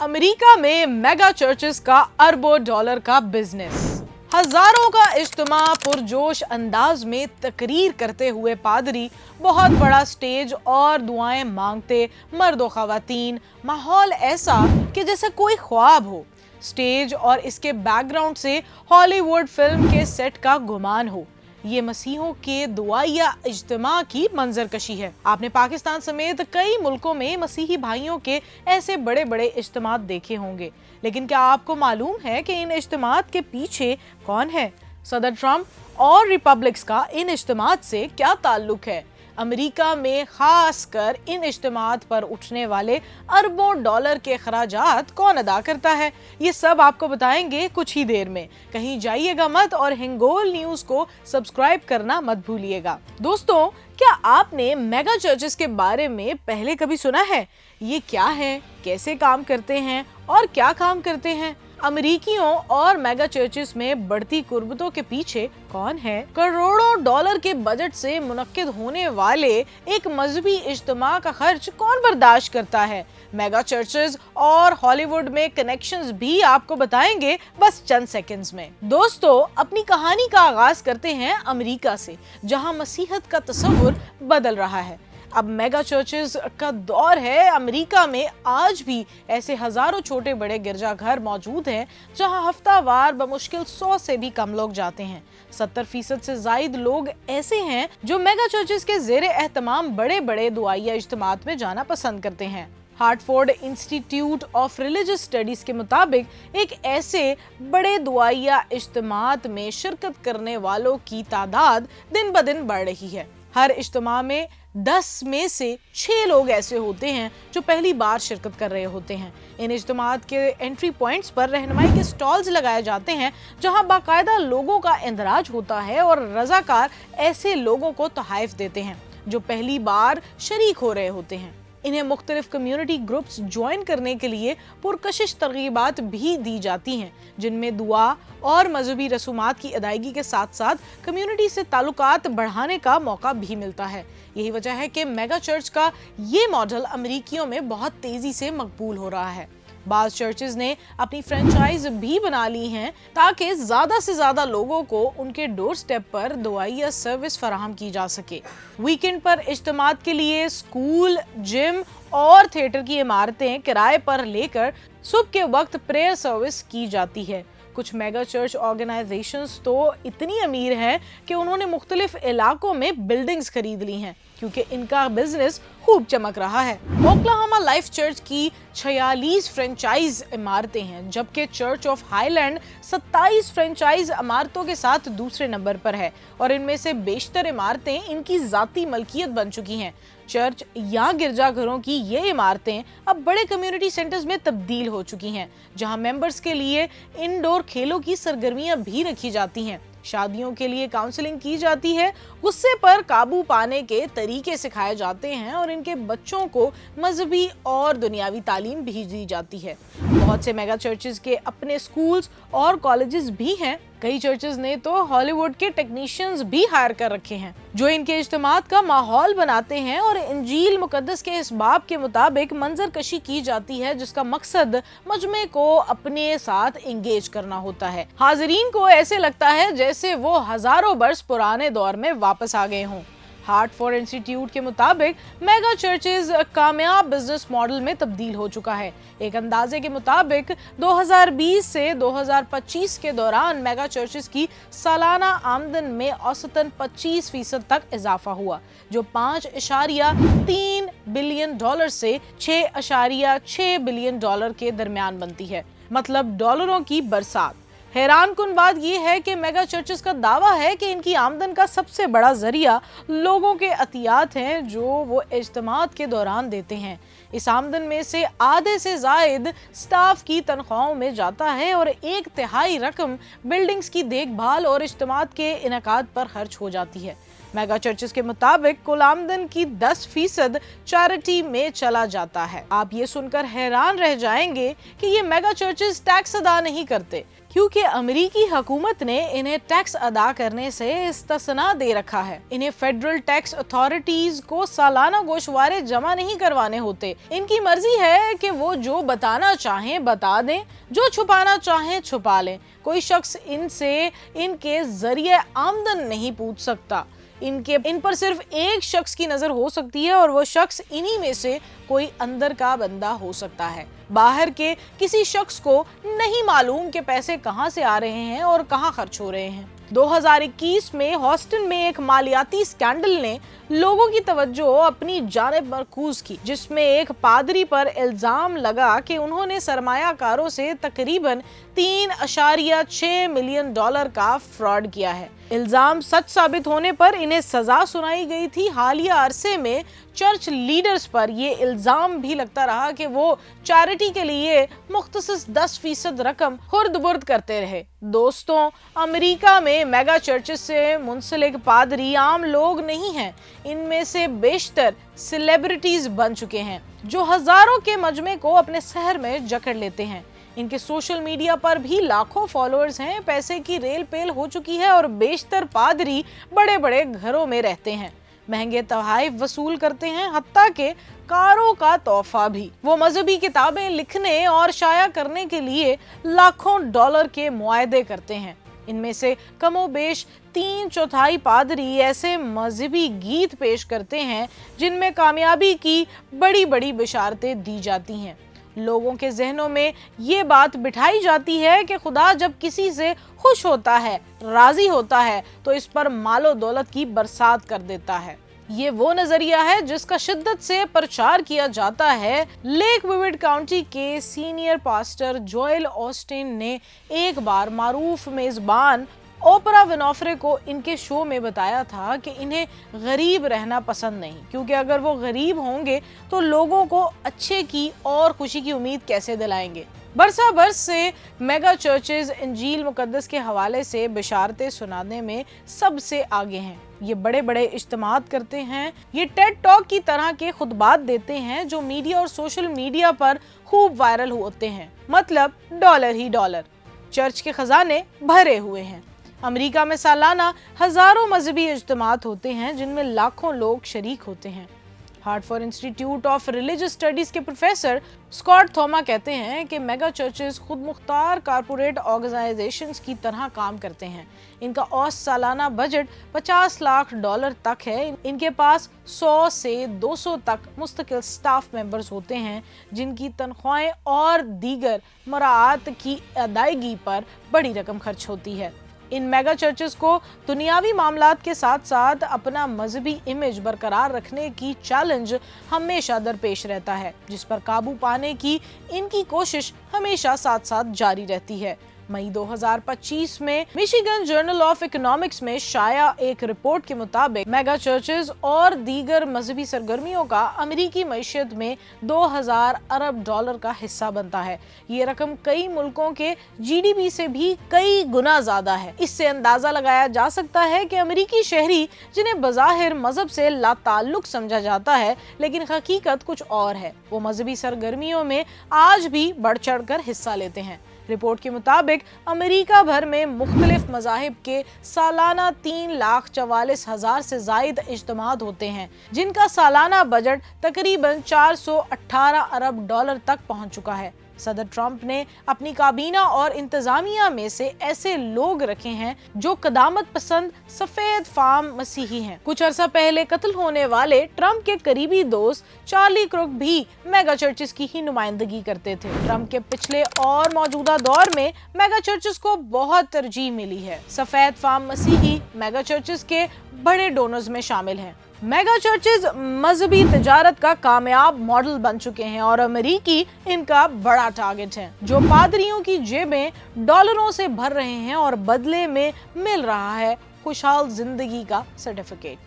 America में mega churches का अरबों डॉलर का बिजनेस। हजारों का इज्तिमा पुरजोश अंदाज में तकरीर करते हुए पादरी, बहुत बड़ा स्टेज और दुआएं मांगते मर्द और खवातीन, माहौल ऐसा कि जैसे कोई ख्वाब हो। स्टेज और इसके बैकग्राउंड से हॉलीवुड फिल्म के सेट का गुमान हो। ये मसीहों के दुआया इज्तिमा की मंजरकशी है। आपने पाकिस्तान समेत कई मुल्कों में मसीही भाइयों के ऐसे बड़े बड़े इज्तिमात देखे होंगे, लेकिन क्या आपको मालूम है कि इन इज्तिमात के पीछे कौन है? सदर ट्रंप और रिपब्लिक्स का इन इज्तिमात से क्या ताल्लुक है? अमेरिका में खासकर इन इज्तिमात पर उठने वाले अरबों डॉलर के खराजात कौन अदा करता है? ये सब आपको बताएंगे कुछ ही देर में। कहीं जाइएगा मत और हिंगोल न्यूज को सब्सक्राइब करना मत भूलिएगा। दोस्तों, क्या आपने मेगा चर्चेस के बारे में पहले कभी सुना है? ये क्या है, कैसे काम करते हैं और क्या काम करते हैं? अमेरिकियों और मेगा चर्चेस में बढ़ती कुर्बतों के पीछे कौन है? करोड़ों डॉलर के बजट से मुनक्किद होने वाले एक मजहबी इज्तिमा का खर्च कौन बर्दाश्त करता है? मेगा चर्चेस और हॉलीवुड में कनेक्शंस भी आपको बताएंगे बस चंद सेकंड्स में। दोस्तों, अपनी कहानी का आगाज करते हैं अमेरिका से, जहां मसीहत का तस्वुर बदल रहा है। अब मेगा चर्चेस का दौर है। अमेरिका में आज भी ऐसे हजारों छोटे बड़े गिरजाघर मौजूद हैं जहां हफ्तावार बमुश्किल 100 से भी कम लोग जाते हैं। 70% से जायद लोग ऐसे हैं जो मेगा चर्चेस के ज़ेरे एहतमाम बड़े बड़े दुआया इज्तिमात में जाना पसंद करते हैं। Hartford institute of religious studies के मुताबिक एक ऐसे बड़े दुआया इज्तिमात में शिरकत करने वालों की तादाद दिन ब दिन बढ़ रही है। हर इज्तिमा में 10 में से 6 लोग ऐसे होते हैं जो पहली बार शिरकत कर रहे होते हैं। इन इज्तिमात के एंट्री पॉइंट्स पर रहनुमाई के स्टॉल्स लगाए जाते हैं जहां बाकायदा लोगों का इंदराज होता है और रजाकार ऐसे लोगों को तोहफे देते हैं जो पहली बार शरीक हो रहे होते हैं। इन्हें मुख्तलिफ कम्युनिटी ग्रुप्स ज्वाइन करने के लिए पुरकशिश तरगीबात भी दी जाती हैं, जिनमें दुआ और मजहबी रसूमात की अदायगी के साथ साथ कम्युनिटी से ताल्लुकात बढ़ाने का मौका भी मिलता है। यही वजह है कि मेगा चर्च का ये मॉडल अमेरिकियों में बहुत तेजी से मकबूल हो रहा है। बाज़ चर्चेज ने अपनी फ्रेंचाइज भी बना ली हैं ताकि ज़्यादा से ज़्यादा लोगों को उनके डोर स्टेप पर दुआया सर्विस फराहम की जा सके। वीकेंड पर इज्तिमात के लिए स्कूल, जिम और थिएटर की इमारतें किराए पर लेकर सुबह के वक्त प्रेयर सर्विस की जाती है। कुछ मेगा चर्च ऑर्गेनाइजेशंस तो इतनी अमीर हैं कि उन्होंने मुख्तलिफ इलाकों में बिल्डिंग्स खरीद ली हैं क्योंकि इनका बिजनेस खूब चमक रहा है। ओक्लाहोमा लाइफ चर्च की 46 फ्रेंचाइज इमारतें हैं, जबकि चर्च ऑफ हाईलैंड 27 फ्रेंचाइज इमारतों के साथ दूसरे नंबर पर है और इनमें से बेशतर इमारतें इनकी जाती मलकियत बन चुकी हैं। चर्च या गिरजाघरों की ये इमारतें अब बड़े कम्युनिटी सेंटर्स में तब्दील हो चुकी हैं, जहां मेंबर्स के लिए इंडोर खेलों की सरगर्मियां भी रखी जाती हैं। शादियों के लिए काउंसलिंग की जाती है, गुस्से पर काबू पाने के तरीके सिखाए जाते हैं और इनके बच्चों को मजहबी और दुनियावी तालीम भी दी जाती है। बहुत से मेगा चर्चेज के अपने स्कूल्स और कॉलेजेस भी हैं। कई चर्चेज ने तो हॉलीवुड के टेक्नीशियंस भी हायर कर रखे हैं जो इनके इज्तिमात का माहौल बनाते हैं और इंजील मुकद्दस के इस बाब के मुताबिक मंजरकशी की जाती है जिसका मकसद मजमे को अपने साथ इंगेज करना होता है। हाजिरीन को ऐसे लगता है जैसे वो हजारों बरस पुराने दौर में वापस आ गए हों। हार्टफोर्ड इंस्टीट्यूट के मुताबिक मेगा चर्चेज कामयाब बिजनेस मॉडल में तब्दील हो चुका है। एक अंदाजे के मुताबिक 2020 से 2025 के दौरान मेगा चर्चेज की सालाना आमदन में औसतन 25% तक इजाफा हुआ, जो 5.3 बिलियन डॉलर से 6.6 बिलियन डॉलर के दरमियान बनती है, मतलब डॉलरों की बरसात। हैरान कुन बात यह है कि मेगा चर्चेस का दावा है कि इनकी आमदन का सबसे बड़ा जरिया लोगों के अतियात हैं जो वो इज्तिमात के दौरान देते हैं। इस आमदन में से आधे से जायद स्टाफ की तनख्वाहों में जाता है और 1/3 रकम बिल्डिंग्स की देखभाल और इज्तिमात के इनेकाद पर खर्च हो जाती है। मेगा चर्चेस के मुताबिक कुल आमदन की 10% चैरिटी में चला जाता है। आप ये सुनकर हैरान रह जाएंगे कि ये मेगा चर्चेस टैक्स अदा नहीं करते, क्योंकि अमेरिकी हुकूमत ने इन्हें टैक्स अदा करने से इस्तिस्ना दे रखा है। इन्हें फेडरल टैक्स अथॉरिटीज को सालाना गोशवारे जमा नहीं करवाने होते। इनकी मर्जी है कि वो जो बताना चाहें बता दें, जो छुपाना चाहें छुपा लें। कोई शख्स इनसे इनके जरिए आमदन नहीं पूछ सकता। इन पर सिर्फ एक शख्स की नजर हो सकती है और वो शख्स इन्हीं में से कोई अंदर का बंदा हो सकता है। बाहर के किसी शख्स को नहीं मालूम कि पैसे कहां से आ रहे हैं और कहां खर्च हो रहे हैं। 2021 में हॉस्टन में एक मालियाती स्कैंडल ने लोगों की तवज्जो अपनी जानिब मरकूज की, जिसमें एक पादरी पर इल्जाम लगा कि उन्होंने सरमायाकारों से तकरीबन $3.6 मिलियन का फ्रॉड किया है। इल्जाम सच साबित होने पर इन्हें सजा सुनाई गई थी। हालिया अरसे में चर्च लीडर्स पर ये इल्जाम भी लगता रहा कि वो चैरिटी के लिए मुख्तसस 10% रकम खुर्द-बुर्द करते रहे। दोस्तों, अमेरिका में मेगा चर्चेस से मुंसलिक पादरी आम लोग नहीं हैं। इनमें से बेशतर सेलिब्रिटीज बन चुके हैं जो हजारों के मजमे को अपने शहर में जकड़ लेते हैं। इनके सोशल मीडिया पर भी लाखों फॉलोअर्स हैं। पैसे की रेल पेल हो चुकी है और बेशतर पादरी बड़े बड़े घरों में रहते हैं, महंगे तोहफे वसूल करते हैं, हत्ता के कारों का तोहफा भी। वो मजहबी किताबें लिखने और शाया करने के लिए लाखों डॉलर के मुआहदे करते हैं। इनमें से कमोबेश 3/4 पादरी ऐसे मजहबी गीत पेश करते हैं जिनमें कामयाबी की बड़ी बड़ी बिशारतें दी जाती हैं। लोगों के जहनों में ये बात बिठाई जाती है कि खुदा जब किसी से खुश होता है, राजी होता है, तो इस पर मालो दौलत की बरसात कर देता है। ये वो नजरिया है जिसका शिद्दत से प्रचार किया जाता है। लेक विविड काउंटी के सीनियर पास्टर जोएल ऑस्टिन ने एक बार मारूफ मेजबान ओपरा विनोफ्रे को इनके शो में बताया था कि इन्हें गरीब रहना पसंद नहीं, क्योंकि अगर वो गरीब होंगे तो लोगों को अच्छे की और खुशी की उम्मीद कैसे दिलाएंगे। बरसा बरस से मेगा चर्चेज इंजील मुकद्दस के हवाले से बिशारतें सुनाने में सबसे आगे हैं। ये बड़े बड़े इज्तिमात करते हैं, ये टेड टॉक की तरह के खुतबात देते हैं जो मीडिया और सोशल मीडिया पर खूब वायरल होते हैं। मतलब डॉलर ही डॉलर, चर्च के खजाने भरे हुए हैं। अमेरिका में सालाना हजारों मजहबी इज्तिमात होते हैं जिनमें लाखों लोग शरीक होते हैं। Hartford institute of religious studies के प्रोफेसर स्कॉट थॉमा कहते हैं कि मेगा चर्चेस खुद मुख्तार कारपोरेट ऑर्गेनाइजेशंस की तरह काम करते हैं। इनका औसत सालाना बजट $50 लाख तक है। इनके पास 100 से 200 तक मुस्तकिल स्टाफ मेंबर्स होते हैं जिनकी तनख्वाहें और दीगर मराआत की अदायगी पर बड़ी रकम खर्च होती है। इन मेगा चर्चेस को दुनियावी मामलात के साथ साथ अपना मजहबी इमेज बरकरार रखने की चैलेंज हमेशा दरपेश रहता है, जिस पर काबू पाने की इनकी कोशिश हमेशा साथ साथ जारी रहती है। मई 2025 में मिशिगन जर्नल ऑफ इकोनॉमिक्स में शाया एक रिपोर्ट के मुताबिक मेगा चर्चेस और दीगर मजहबी सरगर्मियों का अमेरिकी मईशत में $2000 अरब का हिस्सा बनता है। ये रकम कई मुल्कों के GDP से भी कई गुना ज्यादा है। इससे अंदाजा लगाया जा सकता है कि अमेरिकी शहरी, जिन्हें बज़ाहिर मजहब से लाताल्लुक समझा जाता है लेकिन हकीकत कुछ और है, वो मजहबी सरगर्मियों में आज भी बढ़ चढ़ कर हिस्सा लेते हैं। रिपोर्ट के मुताबिक अमेरिका भर में मुख्तलिफ मज़ाहिब के सालाना 3,44,000 से ज़ायद इज्तिमात होते हैं, जिनका सालाना बजट तकरीबन $418 अरब तक पहुंच चुका है। सदर ट्रंप ने अपनी काबीना और इंतजामिया में से ऐसे लोग रखे हैं जो कदामत पसंद सफेद फार्म मसीही हैं। कुछ अरसा पहले कत्ल होने वाले ट्रंप के करीबी दोस्त चार्ली क्रुक भी मेगा चर्चेस की ही नुमाइंदगी करते थे। ट्रंप के पिछले और मौजूदा दौर में मेगा चर्चेस को बहुत तरजीह मिली है। सफेद फार्म मसीही मेगा चर्चेस के बड़े डोनर्स में शामिल हैं। मेगा चर्चेज मजहबी तिजारत का कामयाब मॉडल बन चुके हैं और अमेरिकी इनका बड़ा टारगेट है, जो पादरियों की जेबें डॉलरों से भर रहे हैं और बदले में मिल रहा है खुशहाल जिंदगी का सर्टिफिकेट।